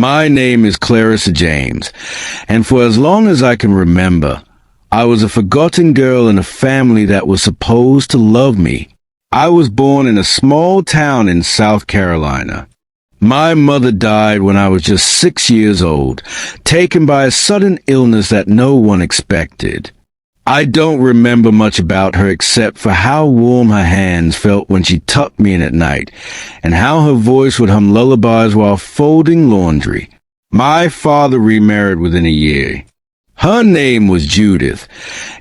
My name is Clarissa James, and for as long as I can remember, I was a forgotten girl in a family that was supposed to love me. I was born in a small town in South Carolina. My mother died when I was just 6 years old, taken by a sudden illness that no one expected. I don't remember much about her except for how warm her hands felt when she tucked me in at night, and how her voice would hum lullabies while folding laundry. My father remarried within a year. Her name was Judith,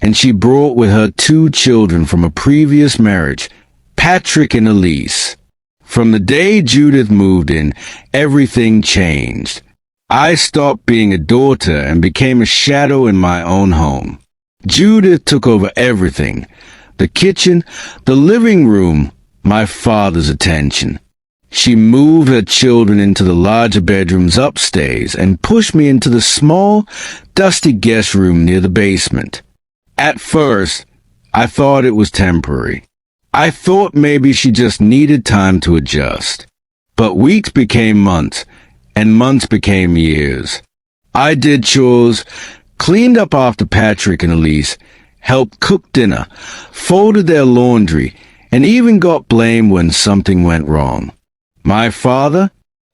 and she brought with her 2 children from a previous marriage, Patrick and Elise. From the day Judith moved in, everything changed. I stopped being a daughter and became a shadow in my own home. Judith took over everything: the kitchen, the living room, my father's attention. She moved her children into the larger bedrooms upstairs and pushed me into the small, dusty guest room near the basement. At first, I thought it was temporary. I thought maybe she just needed time to adjust. But weeks became months, and months became years. I did chores, cleaned up after Patrick and Elise, helped cook dinner, folded their laundry, and even got blamed when something went wrong. My father?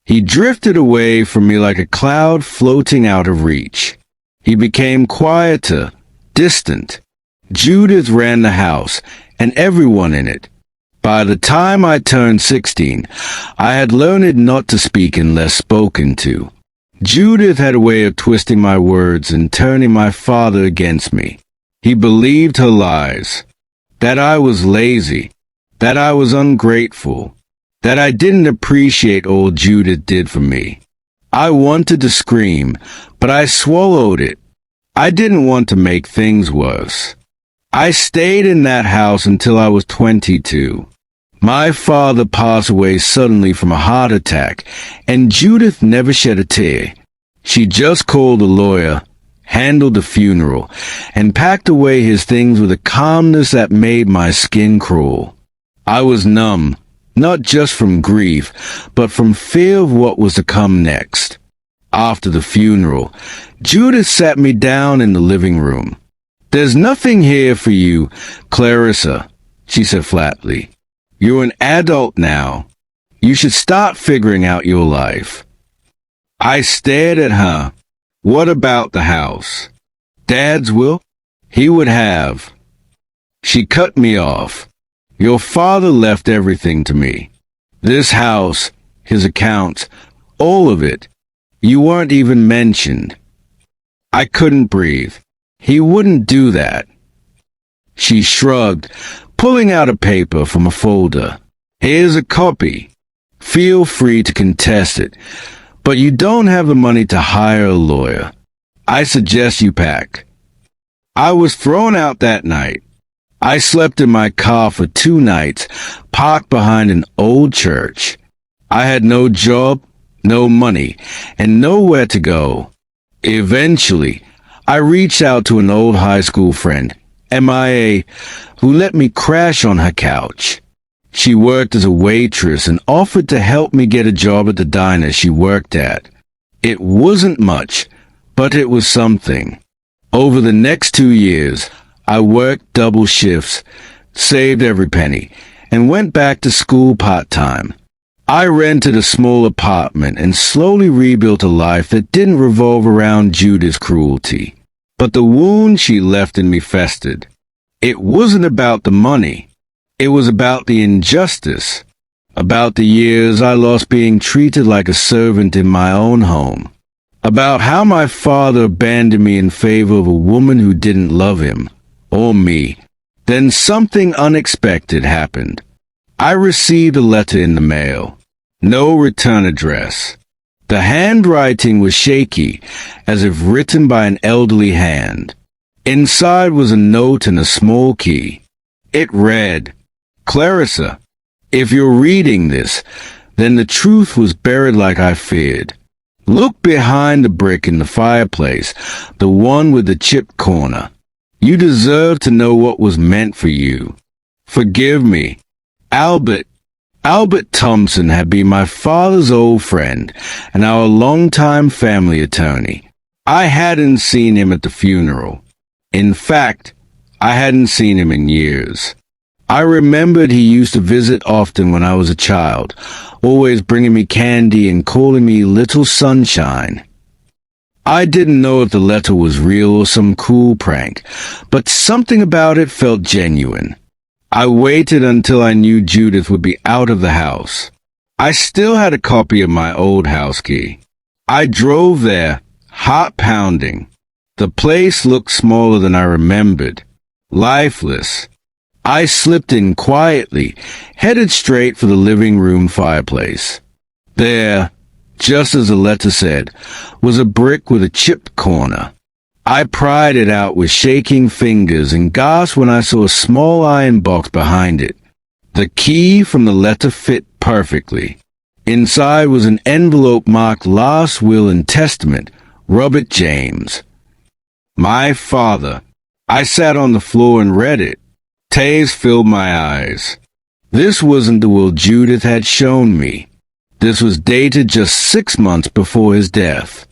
He drifted away from me like a cloud floating out of reach. He became quieter, distant. Judith ran the house, and everyone in it. By the time I turned 16, I had learned not to speak unless spoken to. Judith had a way of twisting my words and turning my father against me. He believed her lies. That I was lazy. That I was ungrateful. That I didn't appreciate all Judith did for me. I wanted to scream, but I swallowed it. I didn't want to make things worse. I stayed in that house until I was 22. My father passed away suddenly from a heart attack, and Judith never shed a tear. She just called a lawyer, handled the funeral, and packed away his things with a calmness that made my skin crawl. I was numb, not just from grief, but from fear of what was to come next. After the funeral, Judith sat me down in the living room. "There's nothing here for you, Clarissa," she said flatly. "You're an adult now. You should start figuring out your life." I stared at her. What about the house? Dad's will? He would have. She cut me off. "Your father left everything to me. This house, his accounts, all of it. You weren't even mentioned." I couldn't breathe. He wouldn't do that. She shrugged, pulling out a paper from a folder. "Here's a copy. Feel free to contest it, but you don't have the money to hire a lawyer. I suggest you pack." I was thrown out that night. I slept in my car for 2 nights, parked behind an old church. I had no job, no money, and nowhere to go. Eventually, I reached out to an old high school friend, MIA, who let me crash on her couch. She worked as a waitress and offered to help me get a job at the diner she worked at. It wasn't much, but it was something. Over the next 2 years, I worked double shifts, saved every penny, and went back to school part-time. I rented a small apartment and slowly rebuilt a life that didn't revolve around Judith's cruelty. But the wound she left in me festered. It wasn't about the money. It was about the injustice. About the years I lost being treated like a servant in my own home. About how my father abandoned me in favor of a woman who didn't love him. Or me. Then something unexpected happened. I received a letter in the mail. No return address. The handwriting was shaky, as if written by an elderly hand. Inside was a note and a small key. It read, "Clarissa, if you're reading this, then the truth was buried like I feared. Look behind the brick in the fireplace, the one with the chipped corner. You deserve to know what was meant for you. Forgive me. Albert, Albert Thompson had been my father's old friend and our longtime family attorney. I hadn't seen him at the funeral. In fact, I hadn't seen him in years. I remembered he used to visit often when I was a child, always bringing me candy and calling me Little Sunshine. I didn't know if the letter was real or some cruel prank, but something about it felt genuine. I waited until I knew Judith would be out of the house. I still had a copy of my old house key. I drove there, heart pounding. The place looked smaller than I remembered, lifeless. I slipped in quietly, headed straight for the living room fireplace. There, just as the letter said, was a brick with a chipped corner. I pried it out with shaking fingers and gasped when I saw a small iron box behind it. The key from the letter fit perfectly. Inside was an envelope marked Last Will and Testament, Robert James. My father. I sat on the floor and read it. Tears filled my eyes. This wasn't the will Judith had shown me. This was dated just 6 months before his death.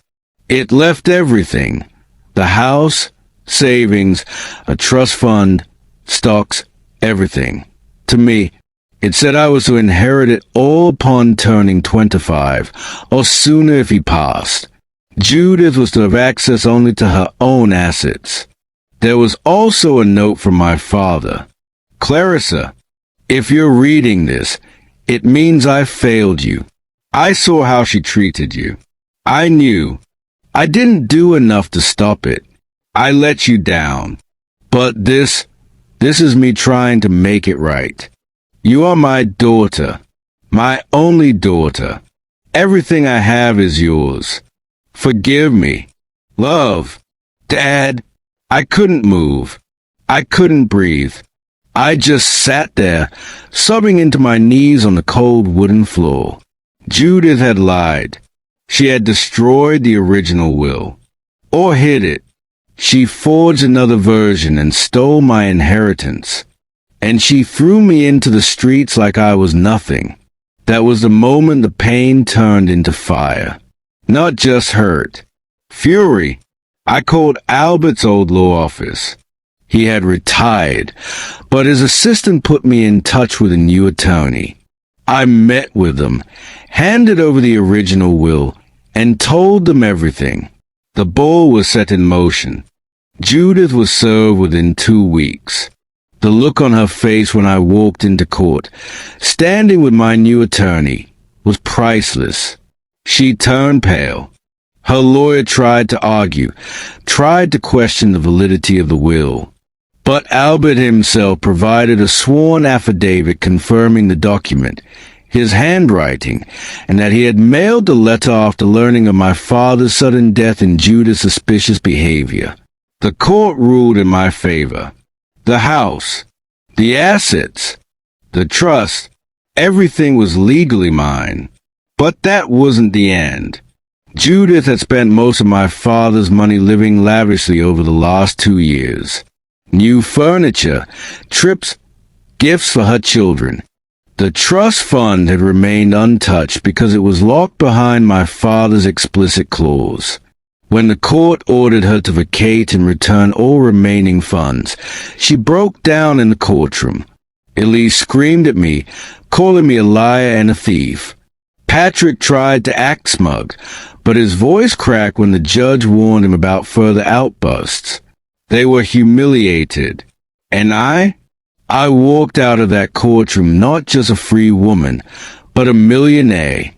It left everything: the house, savings, a trust fund, stocks, everything. To me, it said I was to inherit it all upon turning 25, or sooner if he passed. Judith was to have access only to her own assets. There was also a note from my father. Clarissa, if you're reading this, it means I failed you. I saw how she treated you. I knew. I didn't do enough to stop it. I let you down. But this is me trying to make it right. You are my daughter, my only daughter. Everything I have is yours. Forgive me. Love. Dad. I couldn't move. I couldn't breathe. I just sat there, sobbing into my knees on the cold wooden floor. Judith had lied. She had destroyed the original will. Or hid it. She forged another version and stole my inheritance. And she threw me into the streets like I was nothing. That was the moment the pain turned into fire. Not just hurt. Fury. I called Albert's old law office. He had retired, but his assistant put me in touch with a new attorney. I met with them, handed over the original will, and told them everything. The ball was set in motion. Judith was served within 2 weeks. The look on her face when I walked into court, standing with my new attorney, was priceless. She turned pale. Her lawyer tried to argue, tried to question the validity of the will. But Albert himself provided a sworn affidavit confirming the document, his handwriting, and that he had mailed the letter after learning of my father's sudden death and Judith's suspicious behavior. The court ruled in my favor. The house, the assets, the trust, everything was legally mine. But that wasn't the end. Judith had spent most of my father's money living lavishly over the last 2 years. New furniture, trips, gifts for her children. The trust fund had remained untouched because it was locked behind my father's explicit clause. When the court ordered her to vacate and return all remaining funds, she broke down in the courtroom. Elise screamed at me, calling me a liar and a thief. Patrick tried to act smug, but his voice cracked when the judge warned him about further outbursts. They were humiliated. And I walked out of that courtroom not just a free woman, but a millionaire.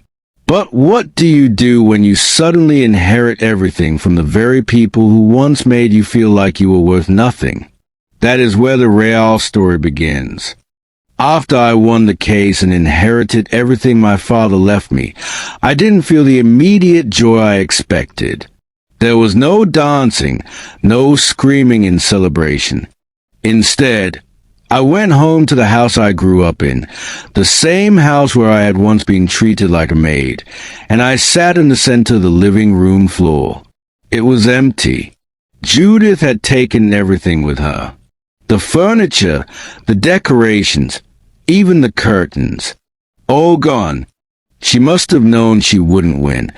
But what do you do when you suddenly inherit everything from the very people who once made you feel like you were worth nothing? That is where the real story begins. After I won the case and inherited everything my father left me, I didn't feel the immediate joy I expected. There was no dancing, no screaming in celebration. Instead, I went home to the house I grew up in, the same house where I had once been treated like a maid, and I sat in the center of the living room floor. It was empty. Judith had taken everything with her. The furniture, the decorations, even the curtains. All gone. She must have known she wouldn't win,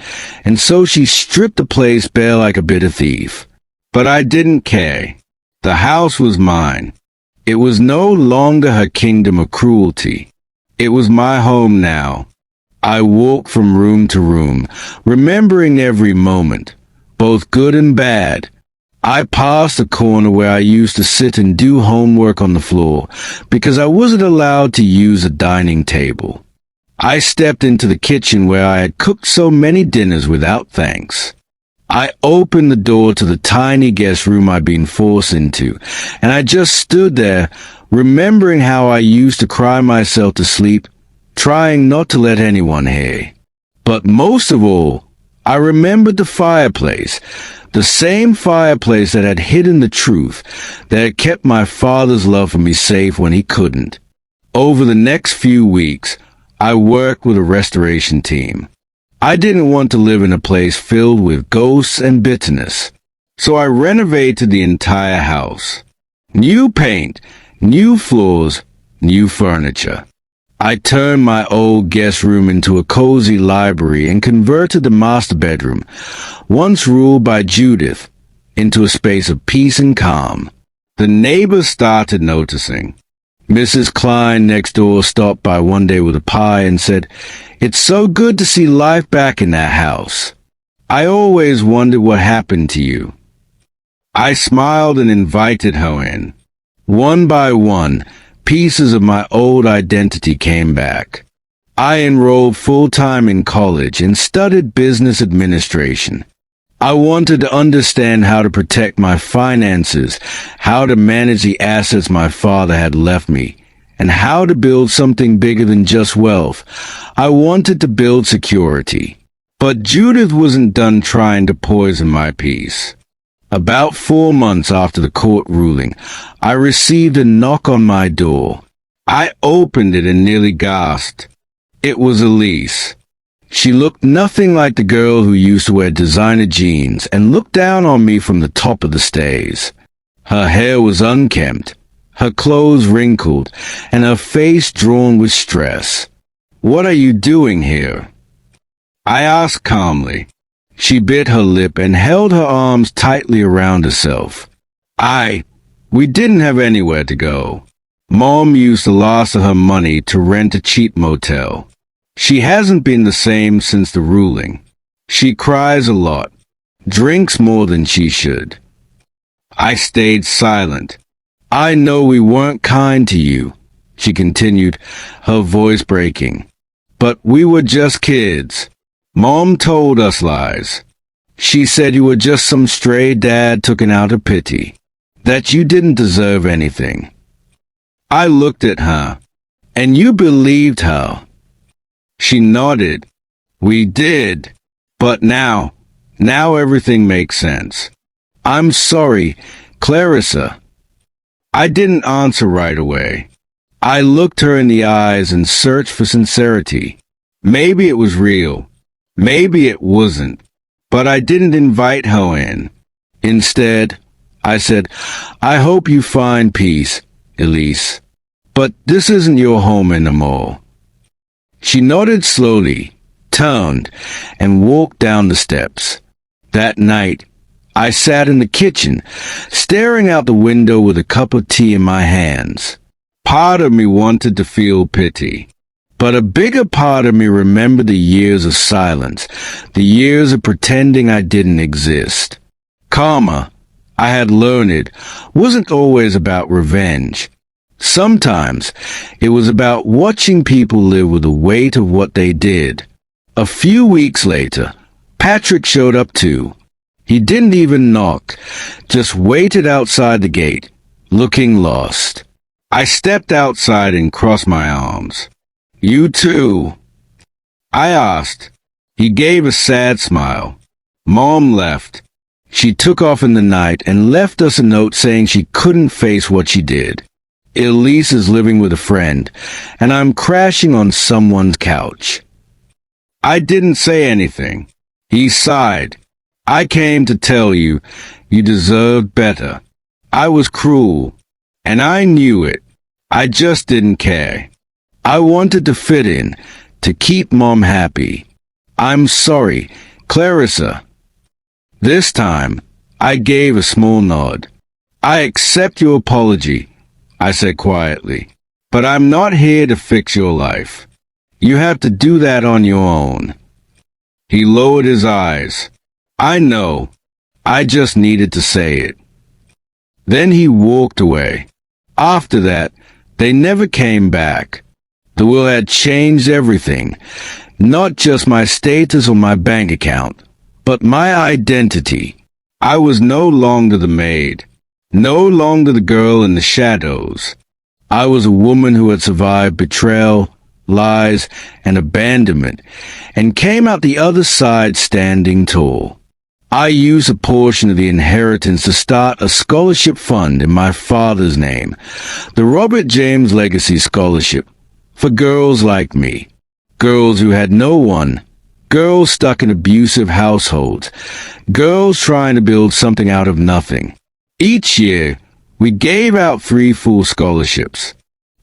and so she stripped the place bare like a bitter thief. But I didn't care. The house was mine. It was no longer her kingdom of cruelty. It was my home now. I walked from room to room, remembering every moment, both good and bad. I passed the corner where I used to sit and do homework on the floor, because I wasn't allowed to use a dining table. I stepped into the kitchen where I had cooked so many dinners without thanks. I opened the door to the tiny guest room I'd been forced into, and I just stood there, remembering how I used to cry myself to sleep, trying not to let anyone hear. But most of all, I remembered the fireplace, the same fireplace that had hidden the truth, that had kept my father's love for me safe when he couldn't. Over the next few weeks, I worked with a restoration team. I didn't want to live in a place filled with ghosts and bitterness, so I renovated the entire house. New paint, new floors, new furniture. I turned my old guest room into a cozy library and converted the master bedroom, once ruled by Judith, into a space of peace and calm. The neighbors started noticing. Mrs. Klein next door stopped by one day with a pie and said, "It's so good to see life back in that house. I always wondered what happened to you." I smiled and invited her in. One by one, pieces of my old identity came back. I enrolled full-time in college and studied business administration. I wanted to understand how to protect my finances, how to manage the assets my father had left me, and how to build something bigger than just wealth. I wanted to build security. But Judith wasn't done trying to poison my peace. About 4 months after the court ruling, I received a knock on my door. I opened it and nearly gasped. It was Elise. She looked nothing like the girl who used to wear designer jeans and looked down on me from the top of the stairs. Her hair was unkempt, her clothes wrinkled, and her face drawn with stress. "What are you doing here?" I asked calmly. She bit her lip and held her arms tightly around herself. We didn't have anywhere to go. Mom used the last of her money to rent a cheap motel. She hasn't been the same since the ruling. She cries a lot, drinks more than she should. I stayed silent. "I know we weren't kind to you," she continued, her voice breaking. "But we were just kids. Mom told us lies. She said you were just some stray dad taken out of pity, that you didn't deserve anything." I looked at her. "And you believed her?" She nodded. "We did. But now everything makes sense. I'm sorry, Clarissa." I didn't answer right away. I looked her in the eyes and searched for sincerity. Maybe it was real. Maybe it wasn't. But I didn't invite her in. Instead, I said, "I hope you find peace, Elise. But this isn't your home anymore." She nodded slowly, turned, and walked down the steps. That night, I sat in the kitchen, staring out the window with a cup of tea in my hands. Part of me wanted to feel pity, but a bigger part of me remembered the years of silence, the years of pretending I didn't exist. Karma, I had learned, wasn't always about revenge. Sometimes it was about watching people live with the weight of what they did. A few weeks later, Patrick showed up too. He didn't even knock, just waited outside the gate, looking lost. I stepped outside and crossed my arms. "You too?" I asked. He gave a sad smile. Mom left. She took off in the night and left us a note saying she couldn't face what she did. Elise is living with a friend, and I'm crashing on someone's couch. I didn't say anything. He sighed. "I came to tell you, you deserved better. I was cruel, and I knew it. I just didn't care. I wanted to fit in, to keep Mom happy. I'm sorry, Clarissa. This time, I gave a small nod. I accept your apology, I said quietly, but I'm not here to fix your life. You have to do that on your own. He lowered his eyes. I know. I just needed to say it. Then he walked away. After that, they never came back. The will had changed everything, not just my status or my bank account, but my identity. I was no longer the maid, no longer the girl in the shadows. I was a woman who had survived betrayal, lies, and abandonment, and came out the other side standing tall. I used a portion of the inheritance to start a scholarship fund in my father's name, the Robert James Legacy Scholarship, for girls like me, girls who had no one, girls stuck in abusive households, girls trying to build something out of nothing. Each year, we gave out 3 full scholarships.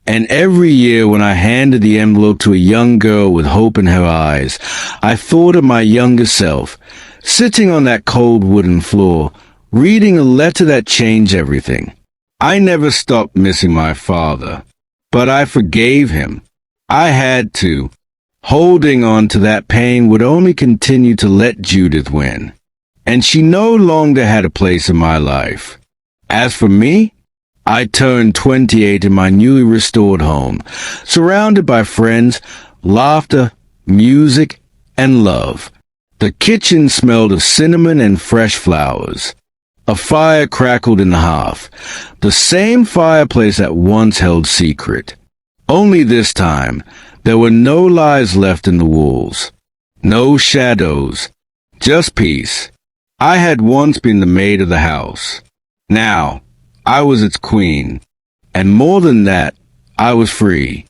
And every year when I handed the envelope to a young girl with hope in her eyes, I thought of my younger self, sitting on that cold wooden floor, reading a letter that changed everything. I never stopped missing my father, but I forgave him. I had to. Holding on to that pain would only continue to let Judith win. And she no longer had a place in my life. As for me, I turned 28 in my newly restored home, surrounded by friends, laughter, music, and love. The kitchen smelled of cinnamon and fresh flowers. A fire crackled in the hearth, the same fireplace that once held secret. Only this time, there were no lies left in the walls, no shadows, just peace. I had once been the maid of the house. Now, I was its queen, and more than that, I was free.